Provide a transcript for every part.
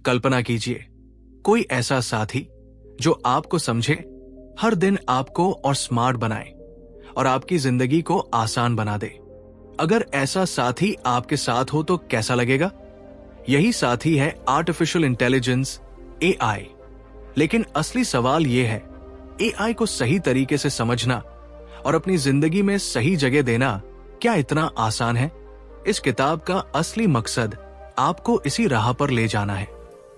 कल्पना कीजिए, कोई ऐसा साथी जो आपको समझे, हर दिन आपको और स्मार्ट बनाए और आपकी जिंदगी को आसान बना दे। अगर ऐसा साथी आपके साथ हो तो कैसा लगेगा? यही साथी है आर्टिफिशियल इंटेलिजेंस, एआई। लेकिन असली सवाल यह है, एआई को सही तरीके से समझना और अपनी जिंदगी में सही जगह देना क्या इतना आसान है? इस किताब का असली मकसद आपको इसी राह पर ले जाना है।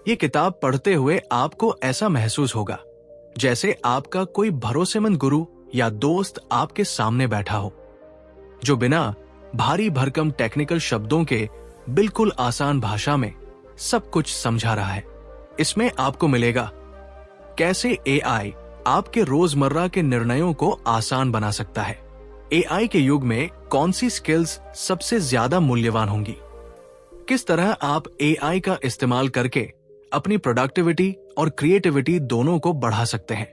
ये किताब पढ़ते हुए आपको ऐसा महसूस होगा जैसे आपका कोई भरोसेमंद गुरु या दोस्त आपके सामने बैठा हो, जो बिना भारी भरकम टेक्निकल शब्दों के बिल्कुल आसान भाषा में सब कुछ समझा रहा है। इसमें आपको मिलेगा कैसे एआई आपके रोजमर्रा के निर्णयों को आसान बना सकता है, एआई के युग में कौन सी स्किल्स सबसे ज्यादा मूल्यवान होंगी, किस तरह आप एआई का इस्तेमाल करके अपनी प्रोडक्टिविटी और क्रिएटिविटी दोनों को बढ़ा सकते हैं,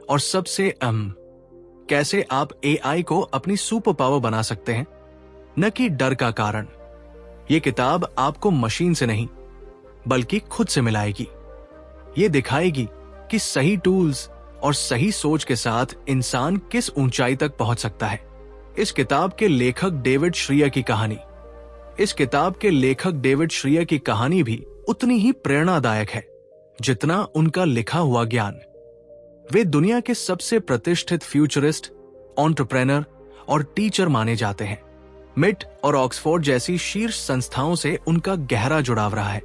और सबसे अहम, कैसे आप एआई को अपनी सुपर पावर बना सकते हैं, न कि डर का कारण। यह किताब आपको मशीन से नहीं बल्कि खुद से मिलाएगी। ये दिखाएगी कि सही टूल्स और सही सोच के साथ इंसान किस ऊंचाई तक पहुंच सकता है। इस किताब के लेखक डेविड श्रीयर की कहानी भी उतनी ही प्रेरणादायक है जितना उनका लिखा हुआ ज्ञान। वे दुनिया के सबसे प्रतिष्ठित फ्यूचरिस्ट, एंटरप्रेन्योर और टीचर माने जाते हैं। मिट और ऑक्सफोर्ड जैसी शीर्ष संस्थाओं से उनका गहरा जुड़ाव रहा है,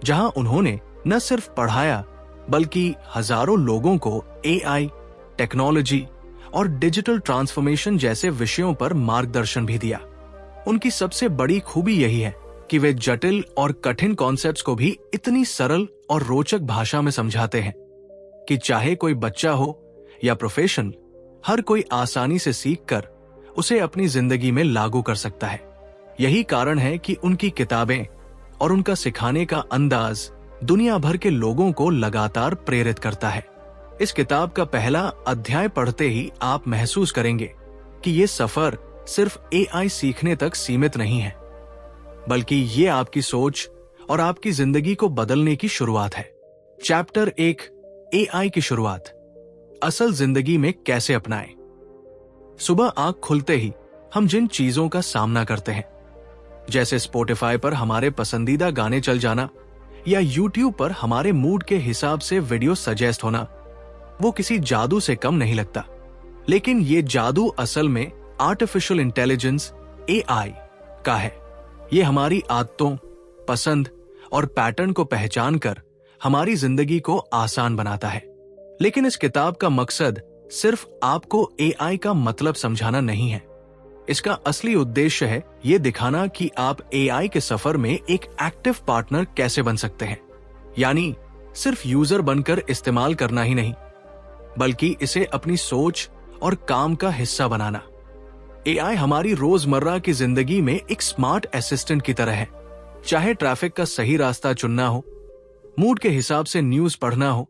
जहां उन्होंने न सिर्फ पढ़ाया बल्कि हजारों लोगों को एआई, टेक्नोलॉजी और डिजिटल ट्रांसफॉर्मेशन जैसे विषयों पर मार्गदर्शन भी दिया। उनकी सबसे बड़ी खूबी यही है कि वे जटिल और कठिन कॉन्सेप्ट्स को भी इतनी सरल और रोचक भाषा में समझाते हैं कि चाहे कोई बच्चा हो या प्रोफेशन, हर कोई आसानी से सीखकर उसे अपनी जिंदगी में लागू कर सकता है। यही कारण है कि उनकी किताबें और उनका सिखाने का अंदाज दुनिया भर के लोगों को लगातार प्रेरित करता है। इस किताब का पहला अध्याय पढ़ते ही आप महसूस करेंगे कि ये सफर सिर्फ एआई सीखने तक सीमित नहीं है, बल्कि ये आपकी सोच और आपकी जिंदगी को बदलने की शुरुआत है। चैप्टर 1, एआई की शुरुआत, असल जिंदगी में कैसे अपनाएं। सुबह आंख खुलते ही हम जिन चीजों का सामना करते हैं, जैसे स्पॉटिफाई पर हमारे पसंदीदा गाने चल जाना या यूट्यूब पर हमारे मूड के हिसाब से वीडियो सजेस्ट होना, वो किसी जादू से कम नहीं लगता। लेकिन ये जादू असल में आर्टिफिशियल इंटेलिजेंस, एआई का है। ये हमारी आदतों, पसंद और पैटर्न को पहचान कर हमारी जिंदगी को आसान बनाता है। लेकिन इस किताब का मकसद सिर्फ आपको एआई का मतलब समझाना नहीं है। इसका असली उद्देश्य है ये दिखाना कि आप एआई के सफर में एक एक्टिव पार्टनर कैसे बन सकते हैं। यानी सिर्फ यूजर बनकर इस्तेमाल करना ही नहीं, बल्कि इसे अपनी सोच और काम का हिस्सा बनाना। एआई हमारी रोजमर्रा की जिंदगी में एक स्मार्ट असिस्टेंट की तरह है। चाहे ट्रैफिक का सही रास्ता चुनना हो, मूड के हिसाब से न्यूज पढ़ना हो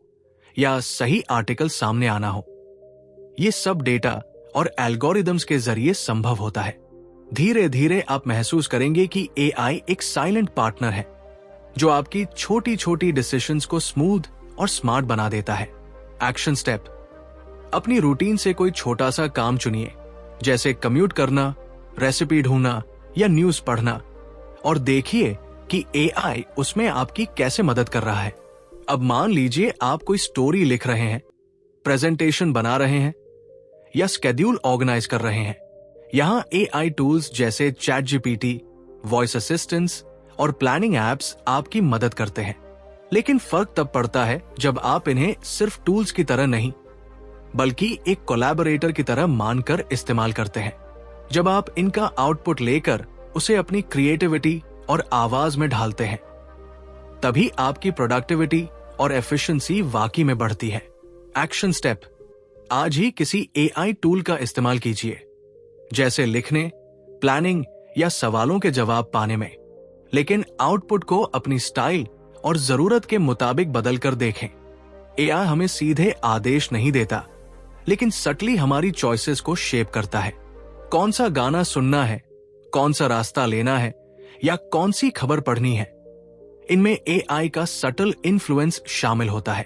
या सही आर्टिकल सामने आना हो, ये सब डेटा और एल्गोरिदम्स के जरिए संभव होता है। धीरे धीरे आप महसूस करेंगे कि एआई एक साइलेंट पार्टनर है जो आपकी छोटी छोटी डिसीजंस को स्मूथ और स्मार्ट बना देता है। एक्शन स्टेप, अपनी रूटीन से कोई छोटा सा काम चुनिए, जैसे कम्यूट करना, रेसिपी ढूंढना या न्यूज पढ़ना, और देखिए कि एआई उसमें आपकी कैसे मदद कर रहा है। अब मान लीजिए आप कोई स्टोरी लिख रहे हैं, प्रेजेंटेशन बना रहे हैं या स्केड्यूल ऑर्गेनाइज कर रहे हैं। यहां एआई टूल्स जैसे चैटजीपीटी, वॉइस असिस्टेंट्स और प्लानिंग एप्स आपकी मदद करते हैं। लेकिन फर्क तब पड़ता है जब आप इन्हें सिर्फ टूल्स की तरह नहीं, बल्कि एक कोलैबोरेटर की तरह मानकर इस्तेमाल करते हैं। जब आप इनका आउटपुट लेकर उसे अपनी क्रिएटिविटी और आवाज में ढालते हैं, तभी आपकी प्रोडक्टिविटी और एफिशिएंसी वाकई में बढ़ती है। एक्शन स्टेप, आज ही किसी एआई टूल का इस्तेमाल कीजिए, जैसे लिखने, प्लानिंग या सवालों के जवाब पाने में। लेकिन आउटपुट को अपनी स्टाइल और जरूरत के मुताबिक बदलकर देखें। एआई हमें सीधे आदेश नहीं देता, लेकिन सटली हमारी चॉइसेस को शेप करता है। कौन सा गाना सुनना है, कौन सा रास्ता लेना है या कौन सी खबर पढ़नी है, इनमें एआई का सटल इन्फ्लुएंस शामिल होता है।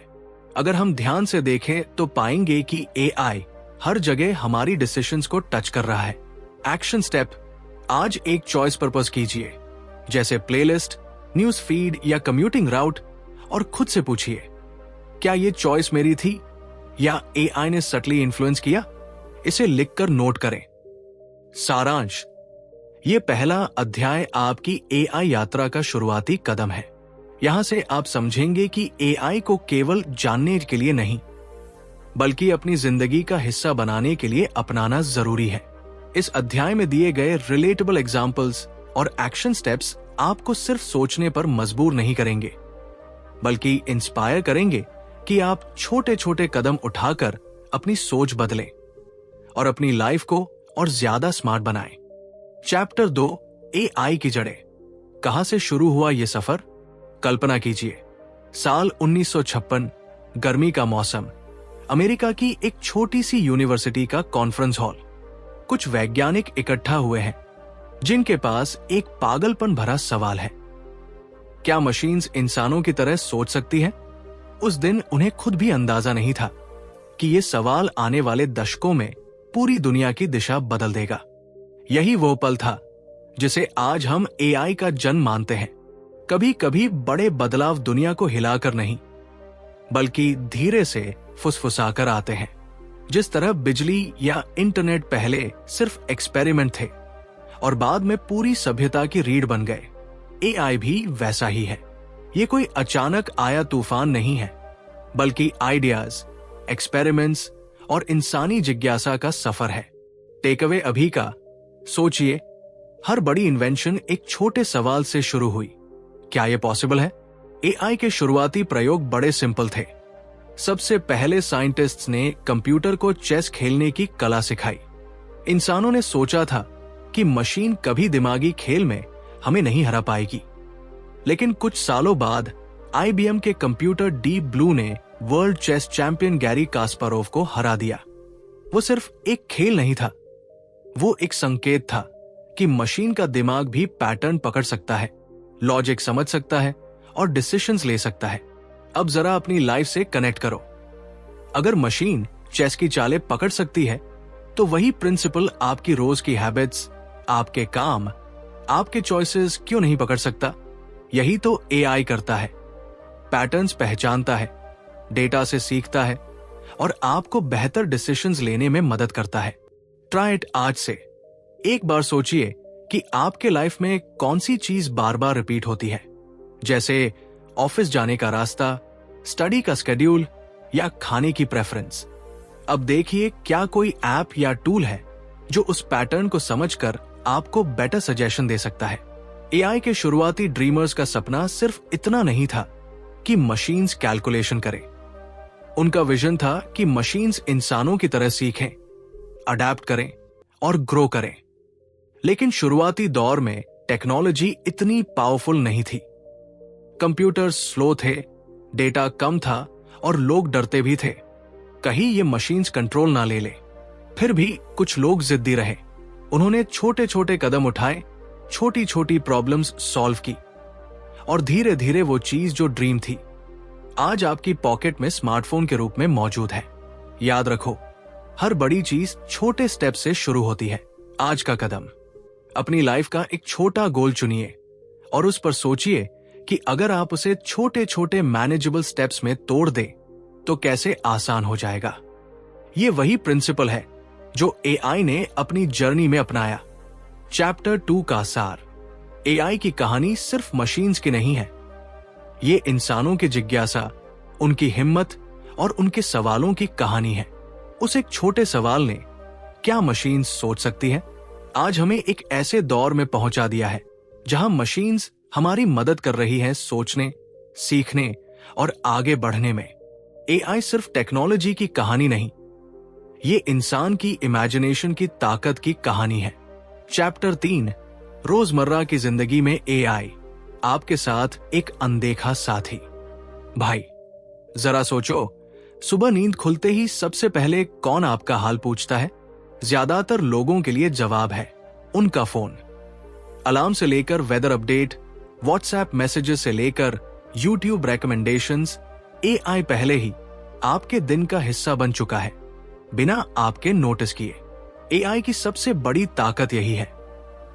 अगर हम ध्यान से देखें तो पाएंगे कि एआई हर जगह हमारी डिसीजंस को टच कर रहा है। एक्शन स्टेप, आज एक चॉइस पर्पस कीजिए, जैसे प्लेलिस्ट, न्यूज फीड या कम्यूटिंग राउट, और खुद से पूछिए, क्या ये चॉइस मेरी थी या एआई ने सटली इन्फ्लुएंस किया? इसे लिखकर नोट करें। सारांश, ये पहला अध्याय आपकी एआई यात्रा का शुरुआती कदम है। यहां से आप समझेंगे कि एआई को केवल जानने के लिए नहीं, बल्कि अपनी जिंदगी का हिस्सा बनाने के लिए अपनाना जरूरी है। इस अध्याय में दिए गए रिलेटेबल एग्जाम्पल्स और एक्शन स्टेप्स आपको सिर्फ सोचने पर मजबूर नहीं करेंगे, बल्कि इंस्पायर करेंगे कि आप छोटे छोटे कदम उठाकर अपनी सोच बदलें और अपनी लाइफ को और ज्यादा स्मार्ट बनाएं। चैप्टर 2, एआई की जड़ें। कहां से शुरू हुआ यह सफर? कल्पना कीजिए, साल 1956, गर्मी का मौसम, अमेरिका की एक छोटी सी यूनिवर्सिटी का कॉन्फ्रेंस हॉल। कुछ वैज्ञानिक इकट्ठा हुए हैं जिनके पास एक पागलपन भरा सवाल है, क्या मशीन्स इंसानों की तरह सोच सकती हैं? उस दिन उन्हें खुद भी अंदाजा नहीं था कि यह सवाल आने वाले दशकों में पूरी दुनिया की दिशा बदल देगा। यही वो पल था जिसे आज हम एआई का जन्म मानते हैं। कभी कभी बड़े बदलाव दुनिया को हिलाकर नहीं, बल्कि धीरे से फुसफुसाकर आते हैं। जिस तरह बिजली या इंटरनेट पहले सिर्फ एक्सपेरिमेंट थे और बाद में पूरी सभ्यता की रीढ़ बन गए, एआई भी वैसा ही है। ये कोई अचानक आया तूफान नहीं है, बल्कि आइडियाज, एक्सपेरिमेंट्स और इंसानी जिज्ञासा का सफर है। टेकअवे अभी का, सोचिए, हर बड़ी इन्वेंशन एक छोटे सवाल से शुरू हुई, क्या यह पॉसिबल है? एआई के शुरुआती प्रयोग बड़े सिंपल थे। सबसे पहले साइंटिस्ट्स ने कंप्यूटर को चेस खेलने की कला सिखाई। इंसानों ने सोचा था कि मशीन कभी दिमागी खेल में हमें नहीं हरा पाएगी, लेकिन कुछ सालों बाद आईबीएम के कंप्यूटर डीप ब्लू ने world chess champion Garry Kasparov को हरा दिया। वो सिर्फ एक खेल नहीं था, वो एक संकेत था कि मशीन का दिमाग भी पैटर्न पकड़ सकता है, लॉजिक समझ सकता है और डिसीजंस ले सकता है। अब जरा अपनी लाइफ से कनेक्ट करो। अगर मशीन चेस की चालें पकड़ सकती है, तो वही प्रिंसिपल आपकी रोज की हैबिट्स, आपके काम, आपके चॉइसेस क्यों नहीं पकड़ सकता? यही तो एआई करता है। पैटर्न्स पहचानता है, डेटा से सीखता है और आपको बेहतर डिसीजंस लेने में मदद करता है। ट्राई इट आज से। एक बार सोचिए कि आपके लाइफ में कौन सी चीज बार बार रिपीट होती है, जैसे ऑफिस जाने का रास्ता, स्टडी का शेड्यूल या खाने की प्रेफरेंस। अब देखिए, क्या कोई ऐप या टूल है जो उस पैटर्न को समझकर आपको बेटर सजेशन दे सकता है। एआई के शुरुआती ड्रीमर्स का सपना सिर्फ इतना नहीं था कि मशीन्स कैलकुलेशन करें। उनका विजन था कि मशीन्स इंसानों की तरह सीखें, अडैप्ट करें और ग्रो करें। लेकिन शुरुआती दौर में टेक्नोलॉजी इतनी पावरफुल नहीं थी। कंप्यूटर्स स्लो थे, डेटा कम था और लोग डरते भी थे, कहीं ये मशीन्स कंट्रोल ना ले ले। फिर भी कुछ लोग जिद्दी रहे। उन्होंने छोटे छोटे कदम उठाए, छोटी छोटी प्रॉब्लम्स सॉल्व की और धीरे धीरे वो चीज जो ड्रीम थी, आज आपकी पॉकेट में स्मार्टफोन के रूप में मौजूद है। याद रखो, हर बड़ी चीज छोटे स्टेप से शुरू होती है। आज का कदम, अपनी लाइफ का एक छोटा गोल चुनिए और उस पर सोचिए कि अगर आप उसे छोटे छोटे मैनेजेबल स्टेप्स में तोड़ दें तो कैसे आसान हो जाएगा। ये वही प्रिंसिपल है जो एआई ने अपनी जर्नी में अपनाया। चैप्टर 2 का सार, एआई की कहानी सिर्फ मशीन्स की नहीं है, ये इंसानों की जिज्ञासा, उनकी हिम्मत और उनके सवालों की कहानी है। उस एक छोटे सवाल ने, क्या मशीन्स सोच सकती है, आज हमें एक ऐसे दौर में पहुंचा दिया है जहां मशीन्स हमारी मदद कर रही हैं सोचने, सीखने और आगे बढ़ने में। एआई सिर्फ टेक्नोलॉजी की कहानी नहीं, ये इंसान की इमेजिनेशन की ताकत की कहानी है। चैप्टर 3, रोजमर्रा की जिंदगी में एआई, आपके साथ एक अनदेखा साथी। भाई, जरा सोचो, सुबह नींद खुलते ही सबसे पहले कौन आपका हाल पूछता है? ज्यादातर लोगों के लिए जवाब है उनका फोन। अलार्म से लेकर वेदर अपडेट, व्हाट्सएप मैसेजेस से लेकर यूट्यूब रिकमेंडेशंस, एआई पहले ही आपके दिन का हिस्सा बन चुका है, बिना आपके नोटिस किए। एआई की सबसे बड़ी ताकत यही है,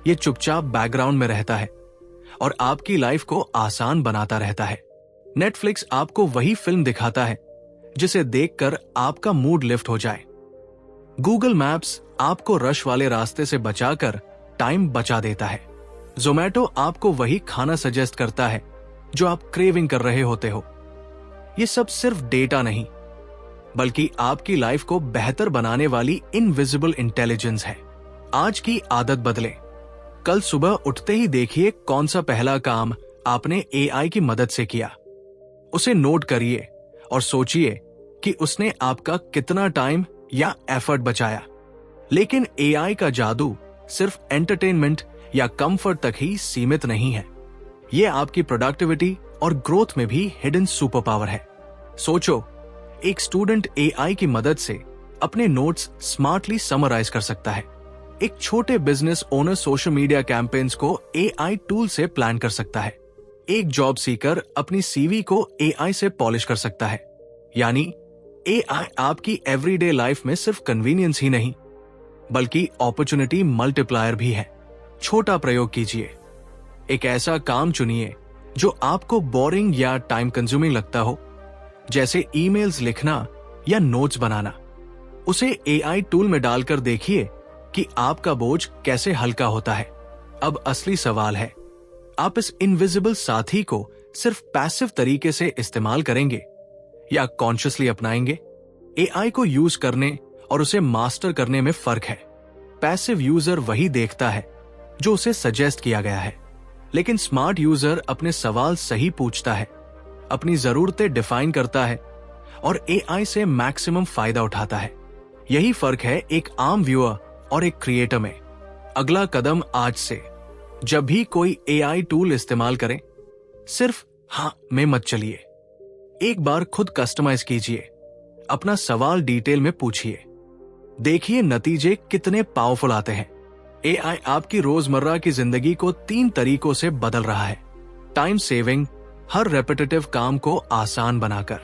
ये चुपचाप बैकग्राउंड में रहता है और आपकी लाइफ को आसान बनाता रहता है। नेटफ्लिक्स आपको वही फिल्म दिखाता है जिसे देखकर आपका मूड लिफ्ट हो जाए। गूगल मैप्स आपको रश वाले रास्ते से बचाकर टाइम बचा देता है। ज़ोमैटो आपको वही खाना सजेस्ट करता है जो आप क्रेविंग कर रहे होते हो। ये सब सिर्फ डेटा नहीं, बल्कि आपकी लाइफ को बेहतर बनाने वाली इनविजिबल इंटेलिजेंस है। आज की आदत बदले। कल सुबह उठते ही देखिए कौन सा पहला काम आपने एआई की मदद से किया। उसे नोट करिए और सोचिए कि उसने आपका कितना टाइम या एफर्ट बचाया। लेकिन एआई का जादू सिर्फ एंटरटेनमेंट या कंफर्ट तक ही सीमित नहीं है। यह आपकी प्रोडक्टिविटी और ग्रोथ में भी हिडन सुपर पावर है। सोचो, एक स्टूडेंट एआई की मदद से अपने नोट्स स्मार्टली समराइज कर सकता है। एक छोटे business owner social media campaigns को एआई टूल से प्लान कर सकता है। एक जॉब सीकर अपनी सीवी को एआई से पॉलिश कर सकता है। यानी एआई आपकी एवरीडे लाइफ में सिर्फ कन्वीनियंस ही नहीं, बल्कि अपॉर्चुनिटी मल्टीप्लायर भी है। छोटा प्रयोग कीजिए। एक ऐसा काम चुनिए जो आपको बोरिंग या टाइम कंज्यूमिंग लगता हो, जैसे ईमेल्स लिखना या नोट्स बनाना। उसे एआई टूल में डालकर देखिए कि आपका बोझ कैसे हल्का होता है। अब असली सवाल है, आप इस इनविजिबल साथी को सिर्फ पैसिव तरीके से इस्तेमाल करेंगे या कॉन्शियसली अपनाएंगे? एआई को यूज करने और उसे मास्टर करने में फर्क है। पैसिव यूजर वही देखता है जो उसे सजेस्ट किया गया है, लेकिन स्मार्ट यूजर अपने सवाल सही पूछता है, अपनी जरूरतें डिफाइन करता है और एआई से मैक्सिमम फायदा उठाता है। यही फर्क है एक आम व्यूअर और एक क्रिएटर में। अगला कदम आज से, जब भी कोई एआई टूल इस्तेमाल करें, सिर्फ हाँ में मत चलिए। एक बार खुद कस्टमाइज कीजिए, अपना सवाल डिटेल में पूछिए, देखिए नतीजे कितने पावरफुल आते हैं। एआई आपकी रोजमर्रा की जिंदगी को 3 तरीकों से बदल रहा है। टाइम सेविंग, हर रेपिटेटिव काम को आसान बनाकर।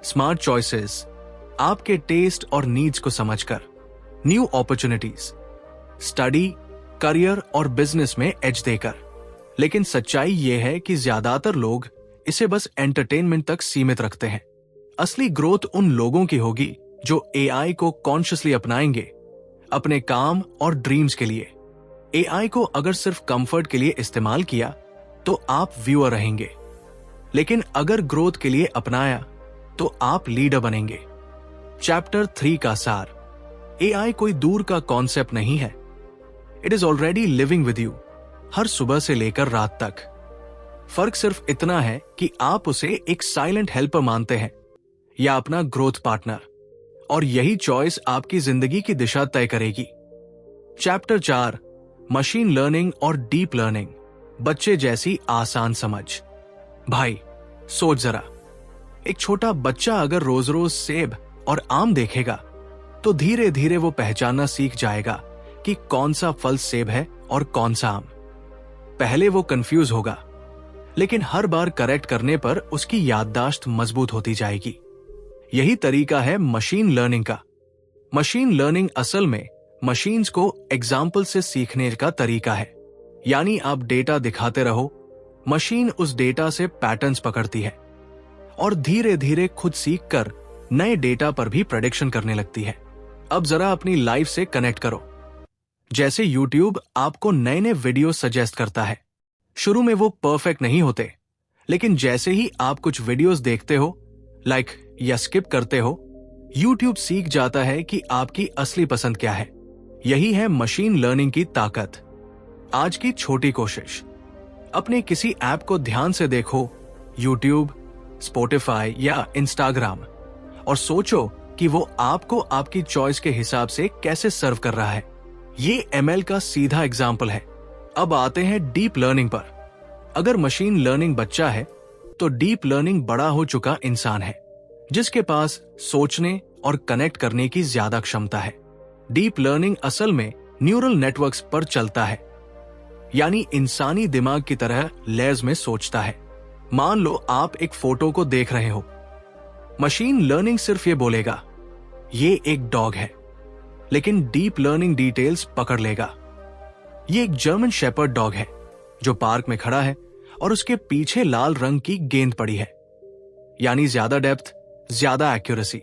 स्मार्ट चॉइसेस, आपके टेस्ट और नीड्स को समझकर। न्यू अपॉर्चुनिटीज, स्टडी, करियर और बिजनेस में एज देकर। लेकिन सच्चाई यह है कि ज्यादातर लोग इसे बस एंटरटेनमेंट तक सीमित रखते हैं। असली ग्रोथ उन लोगों की होगी जो एआई को कॉन्शियसली अपनाएंगे अपने काम और ड्रीम्स के लिए। एआई को अगर सिर्फ कंफर्ट के लिए इस्तेमाल किया तो आप व्यूअर रहेंगे, लेकिन अगर ग्रोथ के लिए अपनाया तो आप लीडर बनेंगे। चैप्टर 3 का सार। एआई कोई दूर का कॉन्सेप्ट नहीं है, it is already living with you, हर सुबह से लेकर रात तक। फर्क सिर्फ इतना है कि आप उसे एक साइलेंट हेल्पर मानते हैं या अपना ग्रोथ पार्टनर, और यही चॉइस आपकी जिंदगी की दिशा तय करेगी। चैप्टर 4, मशीन लर्निंग और डीप लर्निंग, बच्चे जैसी आसान समझ। भाई सोच जरा, एक छोटा बच्चा अगर रोज रोज सेब और आम देखेगा तो धीरे धीरे वो पहचानना सीख जाएगा कि कौन सा फल सेब है और कौन सा आम। पहले वो कंफ्यूज होगा, लेकिन हर बार करेक्ट करने पर उसकी याददाश्त मजबूत होती जाएगी। यही तरीका है मशीन लर्निंग का। मशीन लर्निंग असल में मशीन्स को एग्जाम्पल से सीखने का तरीका है। यानी आप डेटा दिखाते रहो, मशीन उस डेटा से पैटर्न्स पकड़ती है और धीरे धीरे खुद सीखकर नए डेटा पर भी प्रेडिक्शन करने लगती है। अब जरा अपनी लाइफ से कनेक्ट करो। जैसे यूट्यूब आपको नए नए वीडियो सजेस्ट करता है। शुरू में वो परफेक्ट नहीं होते, लेकिन जैसे ही आप कुछ वीडियोस देखते हो, लाइक या स्किप करते हो, यूट्यूब सीख जाता है कि आपकी असली पसंद क्या है। यही है मशीन लर्निंग की ताकत। आज की छोटी कोशिश, अपने किसी ऐप को ध्यान से देखो, यूट्यूब, स्पॉटिफाई या इंस्टाग्राम, और सोचो कि वो आपको आपकी चॉइस के हिसाब से कैसे सर्व कर रहा है। ये एमएल का सीधा एग्जाम्पल है। अब आते हैं डीप लर्निंग पर। अगर मशीन लर्निंग बच्चा है तो डीप लर्निंग बड़ा हो चुका इंसान है, जिसके पास सोचने और कनेक्ट करने की ज्यादा क्षमता है। डीप लर्निंग असल में न्यूरल नेटवर्क्स पर चलता है। यानी इंसानी दिमाग की तरह लेयर्स में सोचता है। मान लो आप एक फोटो को देख रहे हो, मशीन लर्निंग सिर्फ ये बोलेगा ये एक डॉग है, लेकिन डीप लर्निंग डिटेल्स पकड़ लेगा। ये एक जर्मन शेपर्ड डॉग है जो पार्क में खड़ा है और उसके पीछे लाल रंग की गेंद पड़ी है। यानी ज्यादा डेप्थ, ज्यादा एक्यूरेसी।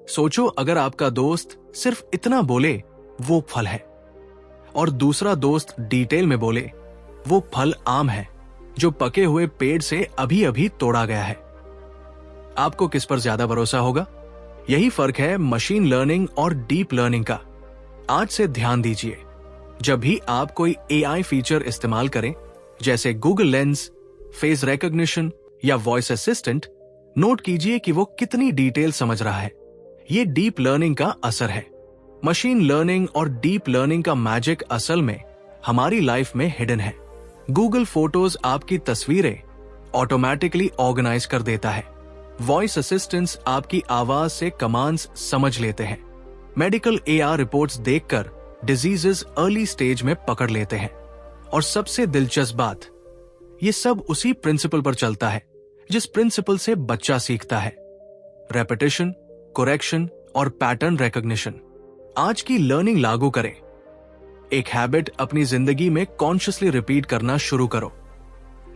सोचो अगर आपका दोस्त सिर्फ इतना बोले वो फल है, और दूसरा दोस्त डिटेल में बोले वो फल आम है जो पके हुए पेड़ से अभी अभी तोड़ा गया है। आपको किस पर ज्यादा भरोसा होगा? यही फर्क है मशीन लर्निंग और डीप लर्निंग का। आज से ध्यान दीजिए, जब भी आप कोई एआई फीचर इस्तेमाल करें, जैसे गूगल लेंस, फेस रिकॉग्निशन या वॉइस असिस्टेंट, नोट कीजिए कि वो कितनी डिटेल समझ रहा है। ये डीप लर्निंग का असर है। मशीन लर्निंग और डीप लर्निंग का मैजिक असल में हमारी लाइफ में हिडन है। गूगल फोटोज आपकी तस्वीरें ऑटोमेटिकली ऑर्गेनाइज कर देता है। वॉइस असिस्टेंट्स आपकी आवाज से कमांड्स समझ लेते हैं। मेडिकल एआर रिपोर्ट्स देखकर डिजीजेस अर्ली स्टेज में पकड़ लेते हैं। और सबसे दिलचस्प बात, ये सब उसी प्रिंसिपल पर चलता है जिस प्रिंसिपल से बच्चा सीखता है, रेपिटेशन, करेक्शन और पैटर्न रिकॉग्निशन। आज की लर्निंग लागू करें। एक हैबिट अपनी जिंदगी में कॉन्शियसली रिपीट करना शुरू करो,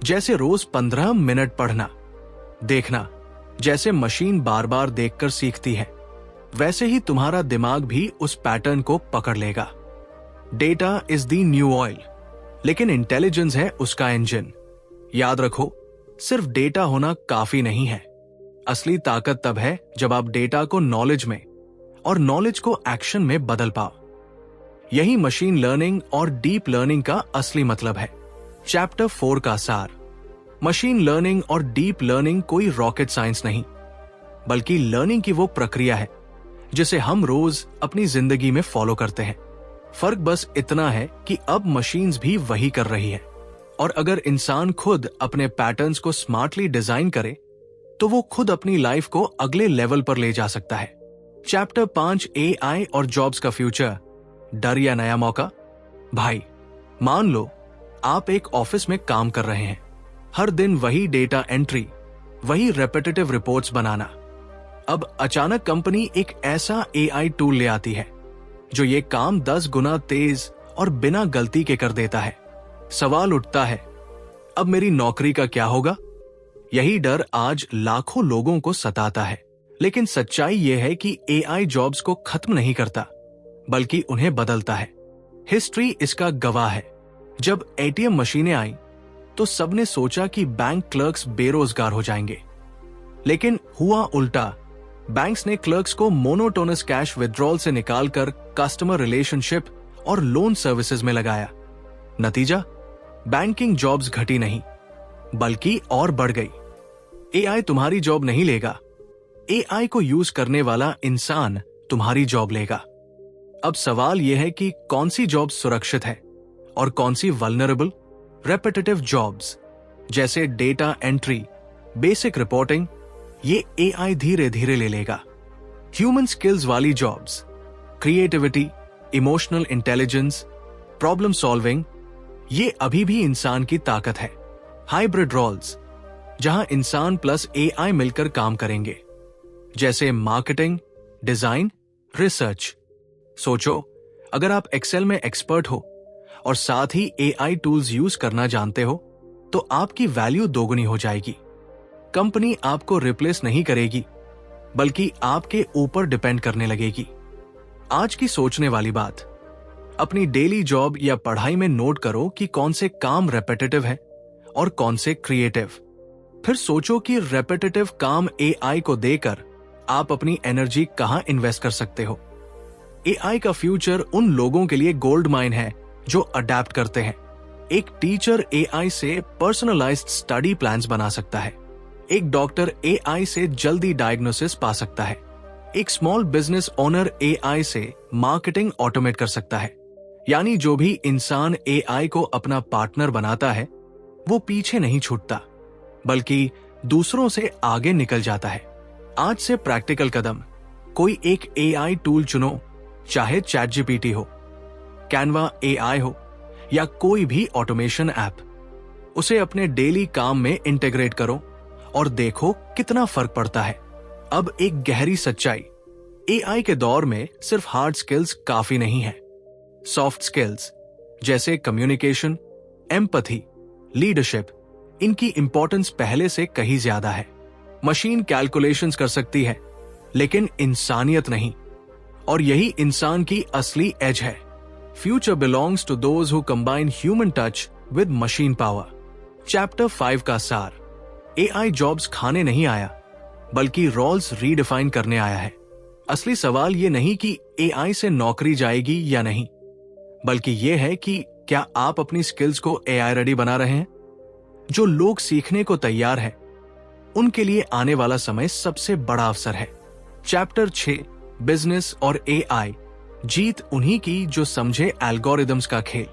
जैसे रोज 15 मिनट पढ़ना। देखना, जैसे मशीन बार बार देखकर सीखती है, वैसे ही तुम्हारा दिमाग भी उस पैटर्न को पकड़ लेगा। Data is the new oil, लेकिन इंटेलिजेंस है उसका इंजन। याद रखो, सिर्फ डेटा होना काफी नहीं है। असली ताकत तब है जब आप डेटा को नॉलेज में और नॉलेज को एक्शन में बदल पाओ। यही मशीन लर्निंग और डीप लर्निंग का असली मतलब है। चैप्टर 4 का सार। मशीन लर्निंग और डीप लर्निंग कोई रॉकेट साइंस नहीं, बल्कि लर्निंग की वो प्रक्रिया है जिसे हम रोज अपनी जिंदगी में फॉलो करते हैं। फर्क बस इतना है कि अब मशीन्स भी वही कर रही है, और अगर इंसान खुद अपने पैटर्न्स को स्मार्टली डिजाइन करे तो वो खुद अपनी लाइफ को अगले लेवल पर ले जा सकता है। चैप्टर 5, एआई और जॉब्स का फ्यूचर, डर या नया मौका। भाई, मान लो आप एक ऑफिस में काम कर रहे हैं, हर दिन वही डेटा एंट्री, वही रेपिटेटिव रिपोर्ट्स बनाना। अब अचानक कंपनी एक ऐसा एआई टूल ले आती है जो ये काम 10 गुना तेज और बिना गलती के कर देता है। सवाल उठता है, अब मेरी नौकरी का क्या होगा? यही डर आज लाखों लोगों को सताता है। लेकिन सच्चाई यह है कि एआई जॉब्स को खत्म नहीं करता, बल्कि उन्हें बदलता है। हिस्ट्री इसका गवाह है। जब एटीएम मशीनें आई तो सबने सोचा कि बैंक क्लर्क्स बेरोजगार हो जाएंगे, लेकिन हुआ उल्टा। बैंक्स ने क्लर्क्स को मोनोटोनस कैश विड्रॉल से निकालकर कस्टमर रिलेशनशिप और लोन सर्विसेज में लगाया। नतीजा, बैंकिंग जॉब्स घटी नहीं, बल्कि और बढ़ गई। एआई तुम्हारी जॉब नहीं लेगा, एआई को यूज करने वाला इंसान तुम्हारी जॉब लेगा। अब सवाल यह है कि कौन सी जॉब सुरक्षित है और कौन सी वल्नरेबल। रेपिटेटिव जॉब्स जैसे डेटा एंट्री, बेसिक रिपोर्टिंग, ये एआई धीरे धीरे ले लेगा। ह्यूमन स्किल्स वाली jobs, creativity, emotional intelligence, problem solving, ये अभी भी इंसान की ताकत है। हाइब्रिड रोल्स, जहां इंसान प्लस एआई मिलकर काम करेंगे, जैसे मार्केटिंग, डिजाइन, रिसर्च। सोचो, अगर आप एक्सेल में एक्सपर्ट हो और साथ ही एआई टूल्स यूज करना जानते हो, तो आपकी वैल्यू दोगुनी हो जाएगी। कंपनी आपको रिप्लेस नहीं करेगी, बल्कि आपके ऊपर डिपेंड करने लगेगी। आज की सोचने वाली बात, अपनी डेली जॉब या पढ़ाई में नोट करो कि कौन से काम रेपिटेटिव है और कौन से क्रिएटिव। फिर सोचो कि रेपिटेटिव काम एआई को देकर आप अपनी एनर्जी कहां इन्वेस्ट कर सकते हो। एआई का फ्यूचर उन लोगों के लिए गोल्ड माइन है जो अडेप्ट करते हैं। एक टीचर एआई से पर्सनलाइज्ड स्टडी प्लान्स बना सकता है। एक डॉक्टर एआई से जल्दी डायग्नोसिस पा सकता है। एक स्मॉल बिजनेस ओनर एआई से मार्केटिंग ऑटोमेट कर सकता है। यानी जो भी इंसान एआई को अपना पार्टनर बनाता है, वो पीछे नहीं छूटता, बल्कि दूसरों से आगे निकल जाता है। आज से प्रैक्टिकल कदम, कोई एक एआई टूल चुनो, चाहे चैटजीपीटी हो, कैनवा एआई हो या कोई भी ऑटोमेशन ऐप, उसे अपने डेली काम में इंटीग्रेट करो और देखो कितना फर्क पड़ता है। अब एक गहरी सच्चाई, एआई के दौर में सिर्फ हार्ड स्किल्स काफी नहीं है। सॉफ्ट स्किल्स जैसे कम्युनिकेशन, एम्पैथी, लीडरशिप, इनकी इंपॉर्टेंस पहले से कहीं ज्यादा है। मशीन कैलकुलेशंस कर सकती है, लेकिन इंसानियत नहीं, और यही इंसान की असली एज है। Future belongs to those who combine human touch with machine power. Chapter 5 का सार, एआई जॉब्स खाने नहीं आया, बल्कि रोल्स रीडिफाइन करने आया है। असली सवाल ये नहीं कि एआई से नौकरी जाएगी या नहीं, बल्कि यह है कि क्या आप अपनी स्किल्स को एआई रेडी बना रहे हैं। जो लोग सीखने को तैयार हैं, उनके लिए आने वाला समय सबसे बड़ा अवसर है। चैप्टर 6, बिजनेस और एआई, जीत उन्हीं की जो समझे एल्गोरिदम्स का खेल।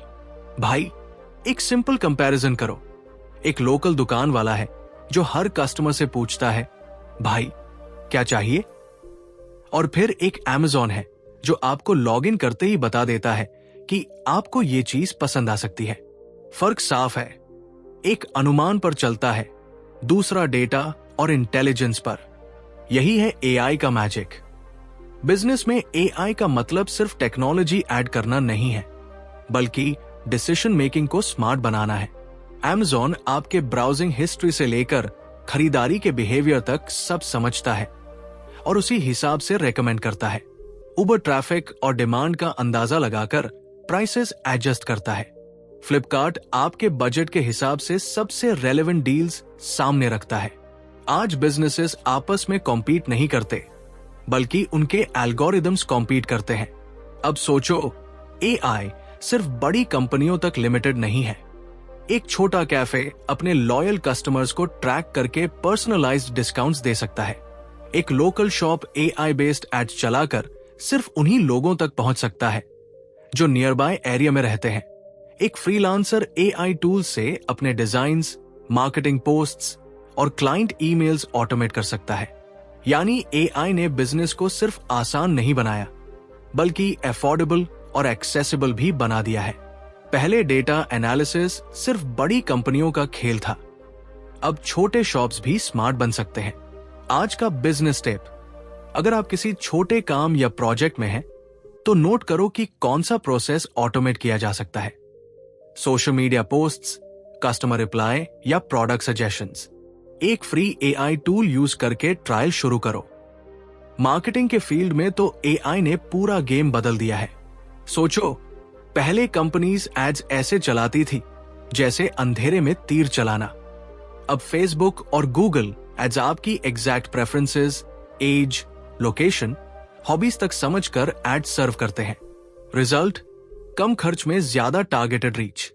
भाई, एक सिंपल कंपैरिजन करो। एक लोकल दुकान वाला है जो हर कस्टमर से पूछता है, भाई क्या चाहिए? और फिर एक Amazon है जो आपको लॉगिन करते ही बता देता है कि आपको ये चीज पसंद आ सकती है। फर्क साफ है, एक अनुमान पर चलता है, दूसरा डेटा और इंटेलिजेंस पर। यही है एआई का मैजिक। बिजनेस में एआई का मतलब सिर्फ टेक्नोलॉजी ऐड करना नहीं है, बल्कि डिसीजन मेकिंग को स्मार्ट बनाना है। Amazon आपके ब्राउजिंग हिस्ट्री से लेकर खरीदारी के बिहेवियर तक सब समझता है और उसी हिसाब से रेकमेंड करता है। उबर ट्रैफिक और डिमांड का अंदाजा लगाकर प्राइसेस एडजस्ट करता है। फ्लिपकार्ट आपके बजट के हिसाब से सबसे रेलेवेंट डील्स सामने रखता है। आज बिजनेसेस आपस में कॉम्पीट नहीं करते, बल्कि उनके एल्गोरिदम्स कॉम्पीट करते हैं। अब सोचो, एआई सिर्फ बड़ी कंपनियों तक लिमिटेड नहीं है। एक छोटा कैफे अपने लॉयल कस्टमर्स को ट्रैक करके पर्सनलाइज्ड डिस्काउंट्स दे सकता है। एक local shop AI based ads चलाकर सिर्फ उन्हीं लोगों तक पहुंच सकता है जो नियर बाय एरिया में रहते हैं। एक फ्रीलांसर एआई टूल से अपने डिजाइन्स, मार्केटिंग पोस्ट्स और क्लाइंट ईमेल्स ऑटोमेट कर सकता है। यानी एआई ने बिजनेस को सिर्फ आसान नहीं बनाया, बल्कि अफोर्डेबल और एक्सेसिबल भी बना दिया है। पहले डेटा एनालिसिस सिर्फ बड़ी कंपनियों का खेल था, अब छोटे शॉप्स भी स्मार्ट बन सकते हैं। आज का बिजनेस टिप, अगर आप किसी छोटे काम या प्रोजेक्ट में हैं, तो नोट करो कि कौन सा प्रोसेस ऑटोमेट किया जा सकता है। Social media posts, customer reply या प्रोडक्ट सजेशंस। एक फ्री एआई टूल यूज करके ट्रायल शुरू करो। मार्केटिंग के फील्ड में तो एआई ने पूरा गेम बदल दिया है। सोचो, पहले कंपनीज एड्स ऐसे चलाती थी जैसे अंधेरे में तीर चलाना। अब फेसबुक और गूगल एड्स आपकी exact preferences, age, location, hobbies तक समझकर एड सर्व करते हैं। रिजल्ट, कम खर्च में ज्यादा टारगेटेड रीच।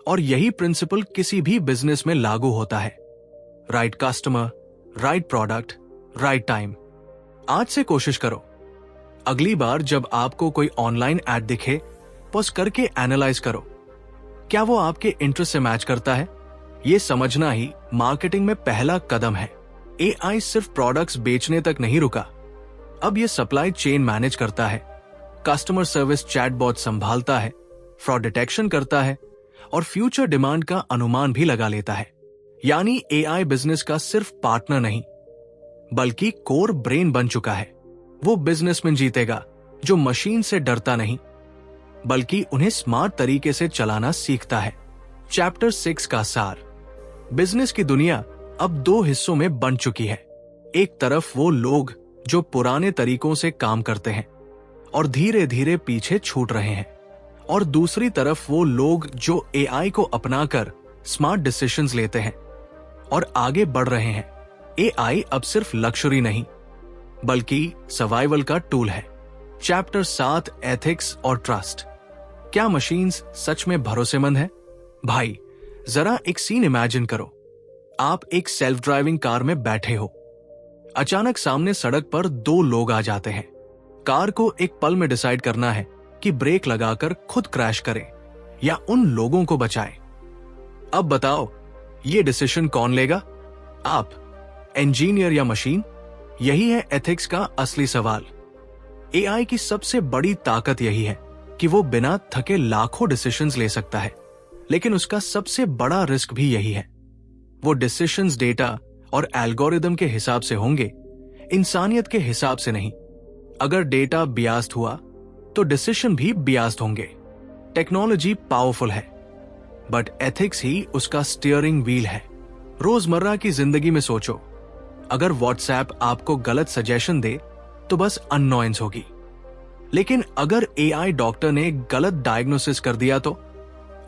और यही प्रिंसिपल किसी भी बिजनेस में लागू होता है। Right customer, right product, right time. आज से कोशिश करो, अगली बार जब आपको कोई ऑनलाइन एड दिखे, पॉज करके एनालाइज करो, क्या वो आपके इंटरेस्ट से मैच करता है। ये समझना ही मार्केटिंग में पहला कदम है। एआई सिर्फ प्रोडक्ट्स बेचने तक नहीं रुका, अब ये सप्लाई चेन मैनेज करता है, कस्टमर सर्विस चैटबॉट संभालता है, फ्रॉड डिटेक्शन करता है और फ्यूचर डिमांड का अनुमान भी लगा लेता है। यानी एआई बिजनेस का सिर्फ पार्टनर नहीं, बल्कि कोर ब्रेन बन चुका है। वो बिजनेसमैन जीतेगा जो मशीन से डरता नहीं, बल्कि उन्हें स्मार्ट तरीके से चलाना सीखता है। चैप्टर 6 का सार, बिजनेस की दुनिया अब दो हिस्सों में बंट चुकी है। एक तरफ वो लोग जो पुराने तरीकों से काम करते हैं और धीरे धीरे पीछे छूट रहे हैं, और दूसरी तरफ वो लोग जो एआई को अपनाकर स्मार्ट डिसीजंस लेते हैं और आगे बढ़ रहे हैं। एआई अब सिर्फ लक्जरी नहीं, बल्कि सर्वाइवल का टूल है। चैप्टर 7, एथिक्स और ट्रस्ट। क्या मशीन्स सच में भरोसेमंद है? भाई, जरा एक सीन इमेजिन करो। आप एक सेल्फ ड्राइविंग कार में बैठे हो, अचानक सामने सड़क पर दो लोग आ जाते हैं। कार को एक पल में डिसाइड करना है कि ब्रेक लगाकर खुद क्रैश करे या उन लोगों को बचाए। अब बताओ, ये डिसीजन कौन लेगा? आप, इंजीनियर या मशीन? यही है एथिक्स का असली सवाल। एआई की सबसे बड़ी ताकत यही है कि वो बिना थके लाखों डिसीजंस ले सकता है, लेकिन उसका सबसे बड़ा रिस्क भी यही है। वो डिसीजंस डेटा और एल्गोरिदम के हिसाब से होंगे, इंसानियत के हिसाब से नहीं। अगर डेटा बियास्ड हुआ तो डिसीजन भी बियास्ड होंगे। टेक्नोलॉजी पावरफुल है, बट एथिक्स ही उसका स्टीयरिंग व्हील है। रोजमर्रा की जिंदगी में सोचो, अगर व्हाट्सएप आपको गलत सजेशन दे तो बस अननोयंस होगी, लेकिन अगर एआई डॉक्टर ने गलत डायग्नोसिस कर दिया तो,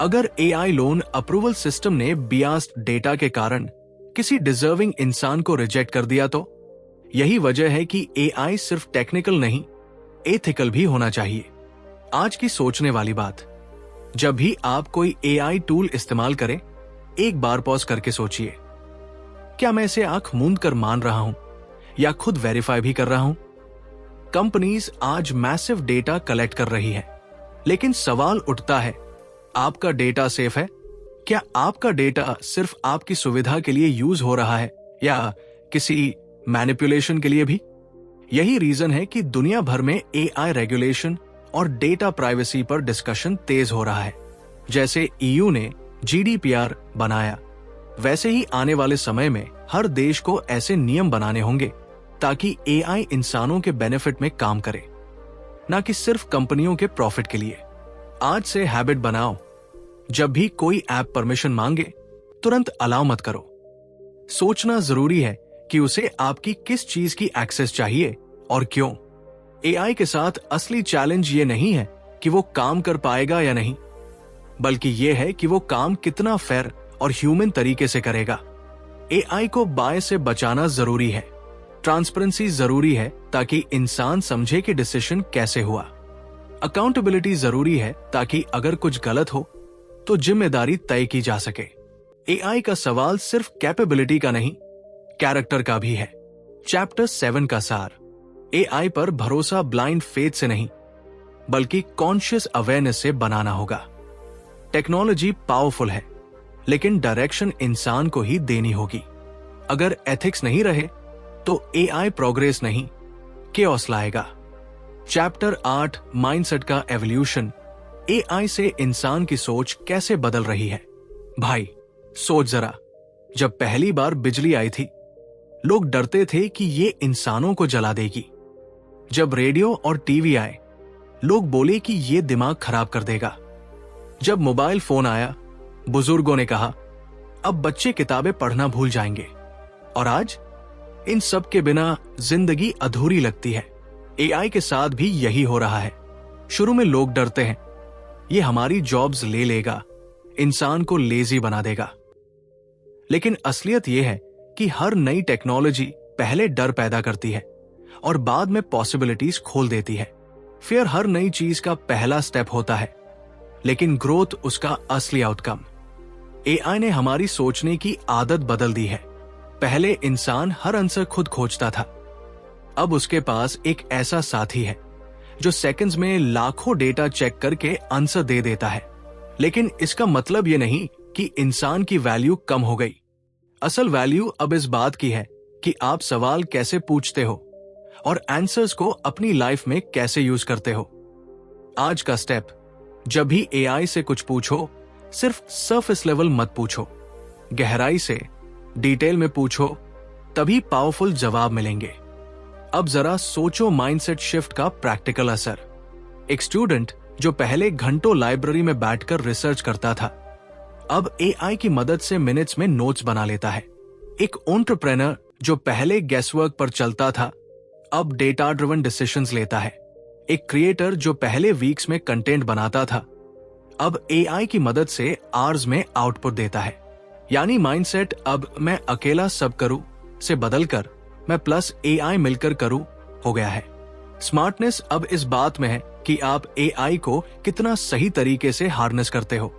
अगर एआई लोन अप्रूवल सिस्टम ने बियास्ड डेटा के कारण किसी डिजर्विंग इंसान को रिजेक्ट कर दिया तो, यही वजह है कि एआई सिर्फ टेक्निकल नहीं, एथिकल भी होना चाहिए। आज की सोचने वाली बात, जब भी आप कोई एआई टूल इस्तेमाल करें, एक बार पॉज करके सोचिए, क्या मैं इसे आंख मूंद कर मान रहा हूं या खुद वेरीफाई भी कर रहा हूं? कंपनीज आज मैसिव डेटा कलेक्ट कर रही है, लेकिन सवाल उठता है, आपका डेटा सेफ है? क्या आपका डेटा सिर्फ आपकी सुविधा के लिए यूज हो रहा है या किसी मैनिपुलेशन के लिए भी? यही रीजन है कि दुनिया भर में एआई रेगुलेशन और डेटा प्राइवेसी पर डिस्कशन तेज हो रहा है। जैसे ईयू ने जीडीपीआर बनाया, वैसे ही आने वाले समय में हर देश को ऐसे नियम बनाने होंगे ताकि एआई इंसानों के बेनिफिट में काम करे, ना कि सिर्फ कंपनियों के प्रॉफिट के लिए। आज से हैबिट बनाओ, जब भी कोई ऐप परमिशन मांगे तुरंत अलाउ मत करो। सोचना जरूरी है कि उसे आपकी किस चीज की एक्सेस चाहिए और क्यों। एआई के साथ असली चैलेंज ये नहीं है कि वो काम कर पाएगा या नहीं, बल्कि ये है कि वो काम कितना फेयर और ह्यूमन तरीके से करेगा। एआई को बायस से बचाना जरूरी है, ट्रांसपेरेंसी जरूरी है ताकि इंसान समझे कि डिसीजन कैसे हुआ, अकाउंटेबिलिटी जरूरी है ताकि अगर कुछ गलत हो तो जिम्मेदारी तय की जा सके। एआई का सवाल सिर्फ कैपेबिलिटी का नहीं, कैरेक्टर का भी है। चैप्टर 7 का सार, एआई पर भरोसा ब्लाइंड फेथ से नहीं बल्कि कॉन्शियस अवेयरनेस से बनाना होगा। टेक्नोलॉजी पावरफुल है, लेकिन डायरेक्शन इंसान को ही देनी होगी। अगर एथिक्स नहीं रहे तो एआई प्रोग्रेस नहीं, केओस लाएगा। चैप्टर 8 माइंडसेट का एवोल्यूशन, एआई से इंसान की सोच कैसे बदल रही है। भाई सोच जरा, जब पहली बार बिजली आई थी लोग डरते थे कि ये इंसानों को जला देगी। जब रेडियो और टीवी आए लोग बोले कि ये दिमाग खराब कर देगा। जब मोबाइल फोन आया बुजुर्गों ने कहा अब बच्चे किताबें पढ़ना भूल जाएंगे। और आज इन सब के बिना जिंदगी अधूरी लगती है। एआई के साथ भी यही हो रहा है। शुरू में लोग डरते हैं ये हमारी जॉब्स ले लेगा, इंसान को लेजी बना देगा, लेकिन असलियत यह है कि हर नई टेक्नोलॉजी पहले डर पैदा करती है और बाद में पॉसिबिलिटीज खोल देती है। फिर हर नई चीज का पहला स्टेप होता है, लेकिन ग्रोथ उसका असली आउटकम। एआई ने हमारी सोचने की आदत बदल दी है। पहले इंसान हर आंसर खुद खोजता था, अब उसके पास एक ऐसा साथी है जो सेकंड्स में लाखों डेटा चेक करके आंसर दे देता है। लेकिन इसका मतलब यह नहीं कि इंसान की वैल्यू कम हो गई। असल वैल्यू अब इस बात की है कि आप सवाल कैसे पूछते हो और आंसर्स को अपनी लाइफ में कैसे यूज करते हो। आज का स्टेप, जब भी एआई से कुछ पूछो सिर्फ सरफेस लेवल मत पूछो, गहराई से डिटेल में पूछो, तभी पावरफुल जवाब मिलेंगे। अब जरा सोचो माइंडसेट शिफ्ट का प्रैक्टिकल असर। एक स्टूडेंट जो पहले घंटों लाइब्रेरी में बैठकर रिसर्च करता था, अब एआई की मदद से मिनट्स में नोट्स बना लेता है। एक एंटरप्रेन्योर जो पहले गेसवर्क पर चलता था, अब डेटा ड्रिवन डिसीजंस लेता है। एक क्रिएटर जो पहले वीक्स में कंटेंट बनाता था, अब एआई की मदद से आवर्स में आउटपुट देता है। यानी माइंडसेट अब मैं अकेला सब करूं से बदलकर मैं प्लस एआई मिलकर करूं हो गया है। स्मार्टनेस अब इस बात में है कि आप एआई को कितना सही तरीके से हार्नेस करते हो।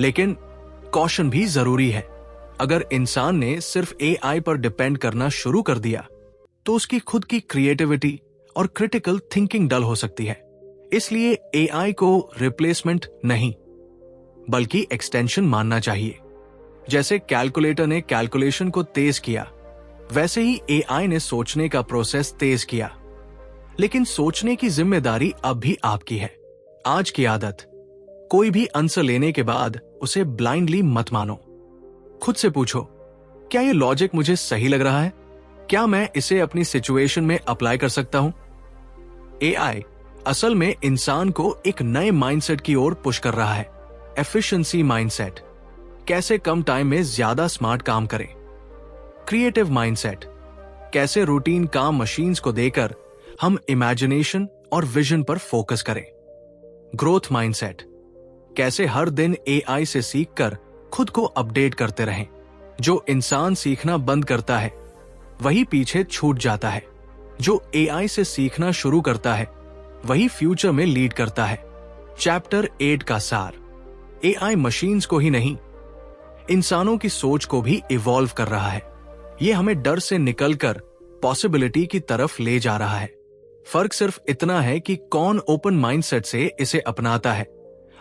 लेकिन कॉशन भी जरूरी है। अगर इंसान ने सिर्फ एआई पर डिपेंड करना शुरू कर दिया तो उसकी खुद की क्रिएटिविटी और क्रिटिकल थिंकिंग डल हो सकती है। इसलिए एआई को रिप्लेसमेंट नहीं बल्कि एक्सटेंशन मानना चाहिए। जैसे कैलकुलेटर ने कैलकुलेशन को तेज किया, वैसे ही एआई ने सोचने का प्रोसेस तेज किया। लेकिन सोचने की जिम्मेदारी अब भी आपकी है। आज की आदत, कोई भी आंसर लेने के बाद उसे ब्लाइंडली मत मानो। खुद से पूछो, क्या ये लॉजिक मुझे सही लग रहा है? क्या मैं इसे अपनी सिचुएशन में अप्लाई कर सकता हूं? एआई असल में इंसान को एक नए माइंडसेट की ओर पुश कर रहा है। एफिशिएंसी माइंडसेट, कैसे कम टाइम में ज्यादा स्मार्ट काम करें। क्रिएटिव माइंडसेट, कैसे रूटीन काम मशीन्स को देकर हम इमेजिनेशन और विजन पर फोकस करें। ग्रोथ माइंडसेट, कैसे हर दिन एआई से सीखकर खुद को अपडेट करते रहें। जो इंसान सीखना बंद करता है वही पीछे छूट जाता है। जो एआई से सीखना शुरू करता है वही फ्यूचर में लीड करता है। चैप्टर 8 का सार, एआई मशीन्स को ही नहीं, इंसानों की सोच को भी इवॉल्व कर रहा है। यह हमें डर से निकलकर पॉसिबिलिटी की तरफ ले जा रहा है। फर्क सिर्फ इतना है कि कौन ओपन माइंडसेट से इसे अपनाता है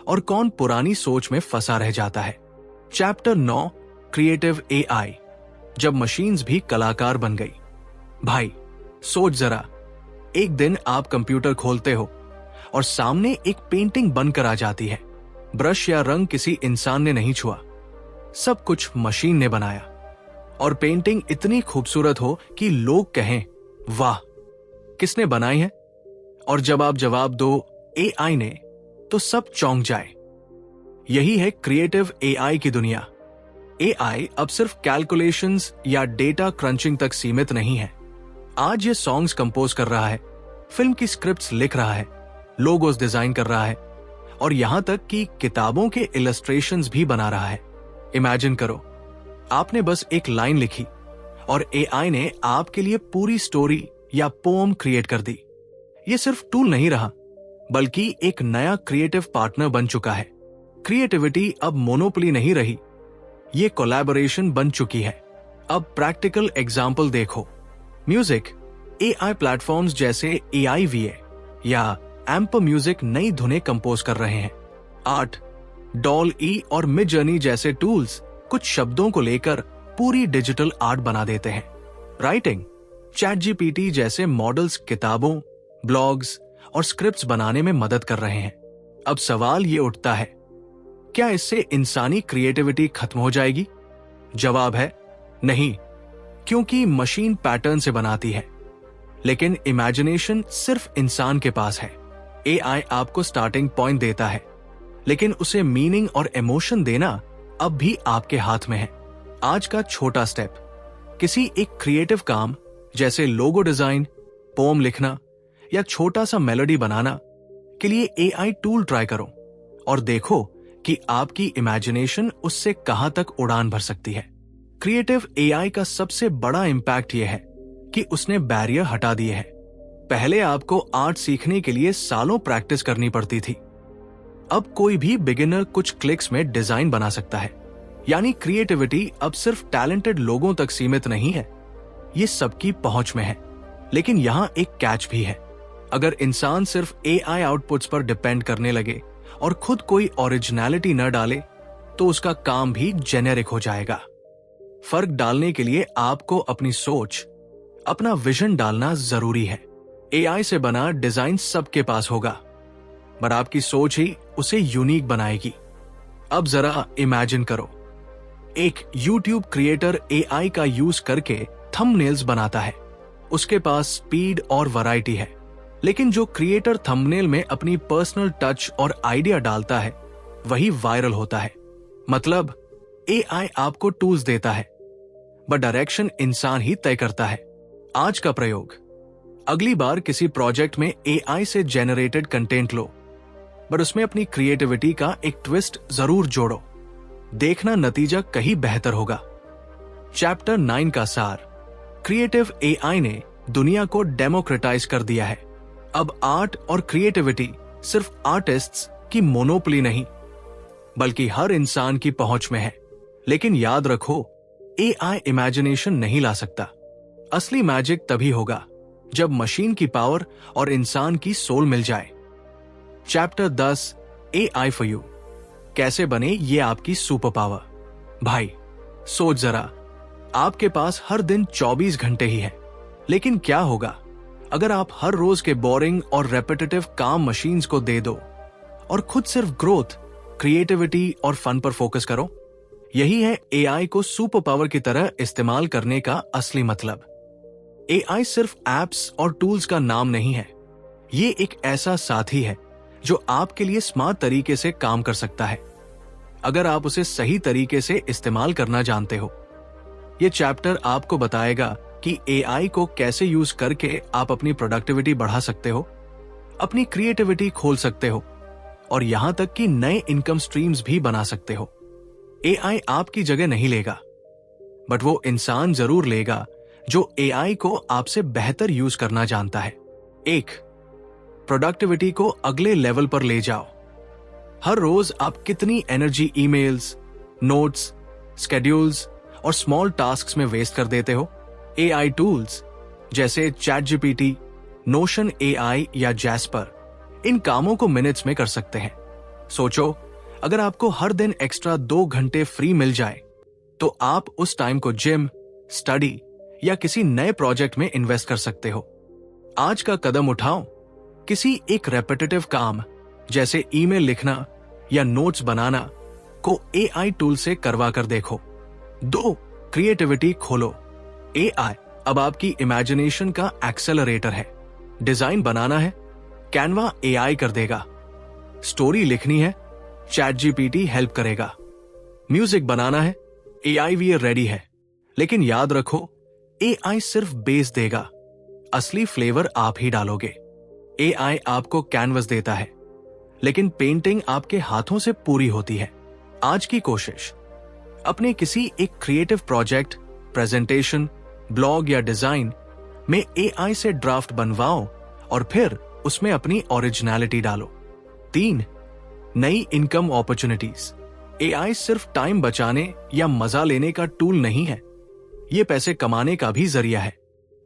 और कौन पुरानी सोच में फंसा रह जाता है। चैप्टर 9, क्रिएटिव एआई, जब मशीन्स भी कलाकार बन गई। भाई सोच जरा, एक दिन आप कंप्यूटर खोलते हो और सामने एक पेंटिंग बनकर आ जाती है। ब्रश या रंग किसी इंसान ने नहीं छुआ, सब कुछ मशीन ने बनाया। और पेंटिंग इतनी खूबसूरत हो कि लोग कहें, वाह, किसने बनाई है? और जब आप जवाब दो एआई ने, तो सब चौंक जाए। यही है क्रिएटिव एआई की दुनिया। एआई अब सिर्फ कैलकुलेशंस या डेटा क्रंचिंग तक सीमित नहीं है। आज ये सॉन्ग्स कंपोज कर रहा है, फिल्म की स्क्रिप्ट्स लिख रहा है, लोगोस डिजाइन कर रहा है और यहां तक कि किताबों के इलस्ट्रेशंस भी बना रहा है। इमेजिन करो, आपने बस एक लाइन लिखी और एआई ने आपके लिए पूरी स्टोरी या पोएम क्रिएट कर दी। ये सिर्फ टूल नहीं रहा, बल्कि एक नया क्रिएटिव पार्टनर बन चुका है। क्रिएटिविटी अब मोनोपोली नहीं रही, ये कोलैबोरेशन बन चुकी है। अब प्रैक्टिकल एग्जाम्पल देखो। म्यूजिक, एआई प्लेटफॉर्म्स जैसे AIVA या एम्पर म्यूजिक नई धुनें कंपोज कर रहे हैं। आर्ट, DALL-E और मिडजर्नी जैसे टूल्स कुछ शब्दों को लेकर पूरी डिजिटल आर्ट बना देते हैं। राइटिंग, ChatGPT जैसे मॉडल्स किताबों, ब्लॉग्स और स्क्रिप्ट्स बनाने में मदद कर रहे हैं। अब सवाल ये उठता है, क्या इससे इंसानी क्रिएटिविटी खत्म हो जाएगी? जवाब है नहीं, क्योंकि मशीन पैटर्न से बनाती है, लेकिन इमेजिनेशन सिर्फ इंसान के पास है। एआई आपको स्टार्टिंग पॉइंट देता है, लेकिन उसे मीनिंग और इमोशन देना अब भी आपके हाथ में है। आज का छोटा स्टेप, किसी एक क्रिएटिव काम जैसे लोगो डिजाइन, पोम लिखना या छोटा सा मेलोडी बनाना के लिए एआई टूल ट्राई करो और देखो कि आपकी इमेजिनेशन उससे कहां तक उड़ान भर सकती है। क्रिएटिव एआई का सबसे बड़ा इंपैक्ट यह है कि उसने बैरियर हटा दिए हैं। पहले आपको आर्ट सीखने के लिए सालों प्रैक्टिस करनी पड़ती थी। अब कोई भी बिगिनर कुछ क्लिक्स में डिजाइन बना सकता है। यानी क्रिएटिविटी अब सिर्फ टैलेंटेड लोगों तक सीमित नहीं है, ये सबकी पहुंच में है। लेकिन यहां एक कैच भी है, अगर इंसान सिर्फ एआई आउटपुट्स पर डिपेंड करने लगे और खुद कोई ओरिजिनलिटी न डाले तो उसका काम भी जेनेरिक हो जाएगा। फर्क डालने के लिए आपको अपनी सोच, अपना विजन डालना जरूरी है। एआई से बना डिजाइन सबके पास होगा, पर आपकी सोच ही उसे यूनिक बनाएगी। अब जरा इमेजिन करो, एक यूट्यूब क्रिएटर एआई का यूज करके थंबनेल्स बनाता है। उसके पास स्पीड और वैरायटी है, लेकिन जो क्रिएटर थंबनेल में अपनी पर्सनल टच और आइडिया डालता है वही वायरल होता है। मतलब एआई आपको टूल्स देता है, बट डायरेक्शन इंसान ही तय करता है। आज का प्रयोग, अगली बार किसी प्रोजेक्ट में एआई से जेनरेटेड कंटेंट लो, बट उसमें अपनी क्रिएटिविटी का एक ट्विस्ट जरूर जोड़ो। देखना नतीजा कहीं बेहतर होगा। चैप्टर 9 का सार, क्रिएटिव एआई ने दुनिया को डेमोक्रेटाइज कर दिया है। अब आर्ट और क्रिएटिविटी सिर्फ आर्टिस्ट्स की मोनोपोली नहीं, बल्कि हर इंसान की पहुंच में है। लेकिन याद रखो, एआई इमेजिनेशन नहीं ला सकता। असली मैजिक तभी होगा जब मशीन की पावर और इंसान की सोल मिल जाए। चैप्टर 10, एआई फॉर यू, कैसे बने ये आपकी सुपर पावर। भाई सोच जरा, आपके पास हर दिन 24 घंटे ही है, लेकिन क्या होगा अगर आप हर रोज के बोरिंग और रेपिटेटिव काम मशीन्स को दे दो और खुद सिर्फ ग्रोथ, क्रिएटिविटी और फन पर फोकस करो। यही है एआई को सुपर पावर की तरह इस्तेमाल करने का असली मतलब। एआई सिर्फ एप्स और टूल्स का नाम नहीं है, ये एक ऐसा साथी है जो आपके लिए स्मार्ट तरीके से काम कर सकता है, अगर आप उसे सही तरीके से इस्तेमाल करना जानते हो। ये चैप्टर आपको बताएगा कि एआई को कैसे यूज करके आप अपनी प्रोडक्टिविटी बढ़ा सकते हो, अपनी क्रिएटिविटी खोल सकते हो और यहां तक कि नए इनकम स्ट्रीम्स भी बना सकते हो। एआई आपकी जगह नहीं लेगा, बट वो इंसान जरूर लेगा जो एआई को आपसे बेहतर यूज करना जानता है। 1. प्रोडक्टिविटी को अगले लेवल पर ले जाओ। हर रोज आप कितनी एनर्जी ईमेल्स, नोट्स, स्केड्यूल्स और स्मॉल टास्क्स में वेस्ट कर देते हो। एआई टूल्स जैसे चैटजीपीटी, नोशन एआई या जैस्पर इन कामों को मिनट्स में कर सकते हैं। सोचो, अगर आपको हर दिन एक्स्ट्रा 2 घंटे फ्री मिल जाए तो आप उस टाइम को जिम, स्टडी या किसी नए प्रोजेक्ट में इन्वेस्ट कर सकते हो। आज का कदम उठाओ, किसी एक रेपिटेटिव काम जैसे ईमेल लिखना या नोट्स बनाना को एआई टूल से करवा कर देखो। 2. क्रिएटिविटी खोलो। एआई अब आपकी इमेजिनेशन का एक्सेलरेटर है। डिजाइन बनाना है, कैनवा एआई कर देगा। स्टोरी लिखनी है, चैटजीपीटी हेल्प करेगा। म्यूजिक बनाना है, एआई भी रेडी है। लेकिन याद रखो, एआई सिर्फ बेस देगा, असली फ्लेवर आप ही डालोगे। एआई आपको कैनवस देता है, लेकिन पेंटिंग आपके हाथों से पूरी होती है। आज की कोशिश, अपने किसी एक क्रिएटिव प्रोजेक्ट, प्रेजेंटेशन, ब्लॉग या डिजाइन में एआई से ड्राफ्ट बनवाओ और फिर उसमें अपनी ओरिजिनलिटी डालो। 3. नई इनकम अपॉर्चुनिटीज। एआई सिर्फ टाइम बचाने या मजा लेने का टूल नहीं है, ये पैसे कमाने का भी जरिया है।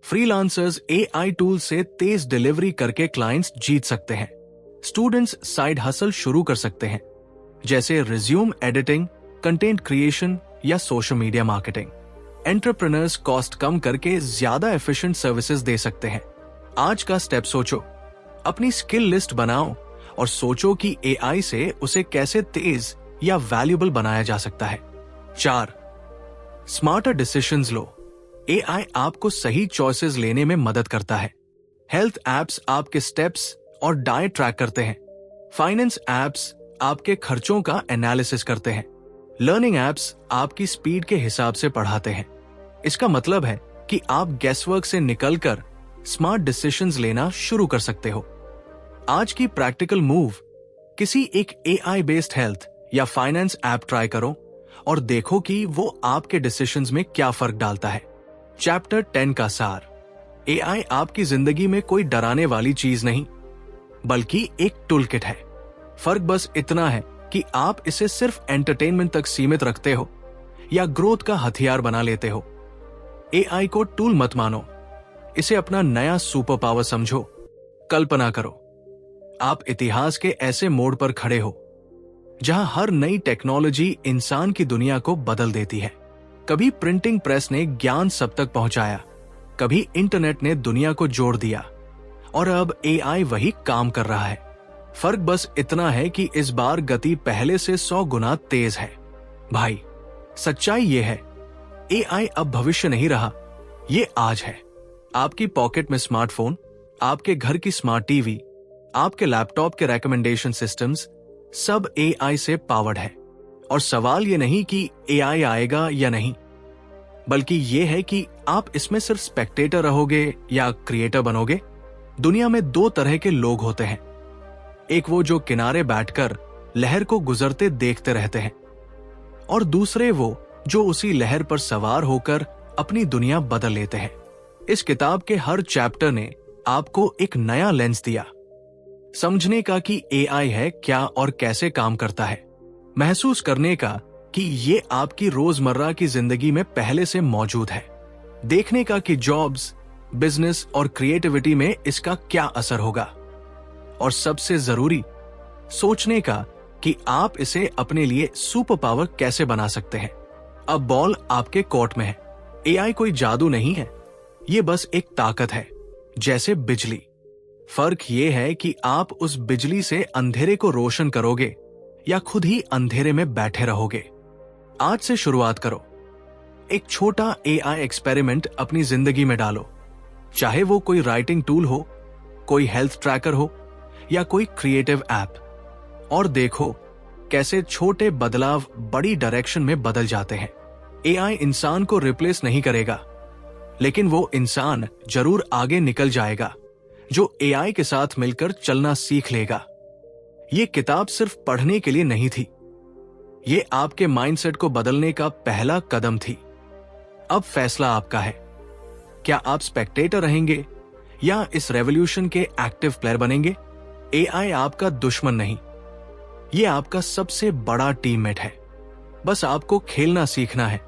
फ्रीलांसर्स एआई टूल से तेज डिलीवरी करके क्लाइंट्स जीत सकते हैं। स्टूडेंट्स साइड हसल शुरू कर सकते हैं, जैसे रिज्यूम एडिटिंग, कंटेंट क्रिएशन या social media marketing. Entrepreneurs cost कम करके ज्यादा एफिशिएंट सर्विसेज दे सकते हैं। आज का स्टेप सोचो, अपनी स्किल लिस्ट बनाओ और सोचो कि एआई से उसे कैसे तेज या वैल्यूएबल बनाया जा सकता है। 4. स्मार्टर डिसीजंस लो। एआई आपको सही चॉइसेस लेने में मदद करता है। हेल्थ एप्स आपके स्टेप्स और डाइट ट्रैक करते हैं। फाइनेंस एप्स आपके खर्चों का एनालिसिस करते हैं। लर्निंग एप्स आपकी स्पीड के हिसाब से पढ़ाते हैं। इसका मतलब है कि आप गैसवर्क से निकलकर स्मार्ट डिसीजंस लेना शुरू कर सकते हो। आज की प्रैक्टिकल मूव, किसी एक एआई बेस्ड हेल्थ या फाइनेंस ऐप ट्राई करो और देखो कि वो आपके डिसीजंस में क्या फर्क डालता है। चैप्टर 10 का सार, एआई आपकी जिंदगी में कोई डराने वाली चीज नहीं, बल्कि एक टूलकिट है। फर्क बस इतना है कि आप इसे सिर्फ एंटरटेनमेंट तक सीमित रखते हो या ग्रोथ का हथियार बना लेते हो। एआई को टूल मत मानो, इसे अपना नया सुपर पावर समझो। कल्पना करो, आप इतिहास के ऐसे मोड़ पर खड़े हो जहां हर नई टेक्नोलॉजी इंसान की दुनिया को बदल देती है। कभी प्रिंटिंग प्रेस ने ज्ञान सब तक पहुंचाया, कभी इंटरनेट ने दुनिया को जोड़ दिया और अब एआई वही काम कर रहा है। फर्क बस इतना है कि इस बार गति पहले से 100 गुना तेज है। भाई, सच्चाई ये है, एआई अब भविष्य नहीं रहा, ये आज है। आपकी पॉकेट में स्मार्टफोन, आपके घर की स्मार्ट टीवी, आपके लैपटॉप के रिकमेंडेशन सिस्टम्स सब एआई से पावर्ड है। और सवाल ये नहीं कि एआई आएगा या नहीं, बल्कि ये है कि आप इसमें सिर्फ स्पेक्टेटर रहोगे या क्रिएटर बनोगे। दुनिया में 2 तरह के लोग होते हैं, एक वो जो किनारे बैठकर लहर को गुजरते देखते रहते हैं, और दूसरे वो जो उसी लहर पर सवार होकर अपनी दुनिया बदल लेते हैं। इस किताब के हर चैप्टर ने आपको एक नया लेंस दिया, समझने का कि एआई है क्या और कैसे काम करता है, महसूस करने का कि ये आपकी रोजमर्रा की जिंदगी में पहले से मौजूद है, देखने का कि जॉब्स, बिजनेस और क्रिएटिविटी में इसका क्या असर होगा, और सबसे जरूरी, सोचने का कि आप इसे अपने लिए सुपर पावर कैसे बना सकते हैं। अब बॉल आपके कोर्ट में है। एआई कोई जादू नहीं है, ये बस एक ताकत है, जैसे बिजली। फर्क ये है कि आप उस बिजली से अंधेरे को रोशन करोगे या खुद ही अंधेरे में बैठे रहोगे। आज से शुरुआत करो। एक छोटा एआई एक्सपेरिमेंट अपनी जिंदगी में डालो, चाहे वो कोई राइटिंग टूल हो, कोई हेल्थ ट्रैकर हो या कोई क्रिएटिव ऐप, और देखो कैसे छोटे बदलाव बड़ी डायरेक्शन में बदल जाते हैं। एआई इंसान को रिप्लेस नहीं करेगा, लेकिन वो इंसान जरूर आगे निकल जाएगा जो एआई के साथ मिलकर चलना सीख लेगा। ये किताब सिर्फ पढ़ने के लिए नहीं थी, ये आपके माइंडसेट को बदलने का पहला कदम थी। अब फैसला आपका है, क्या आप स्पेक्टेटर रहेंगे या इस रेवोल्यूशन के एक्टिव प्लेयर बनेंगे? एआई आपका दुश्मन नहीं, ये आपका सबसे बड़ा टीममेट है। बस आपको खेलना सीखना है।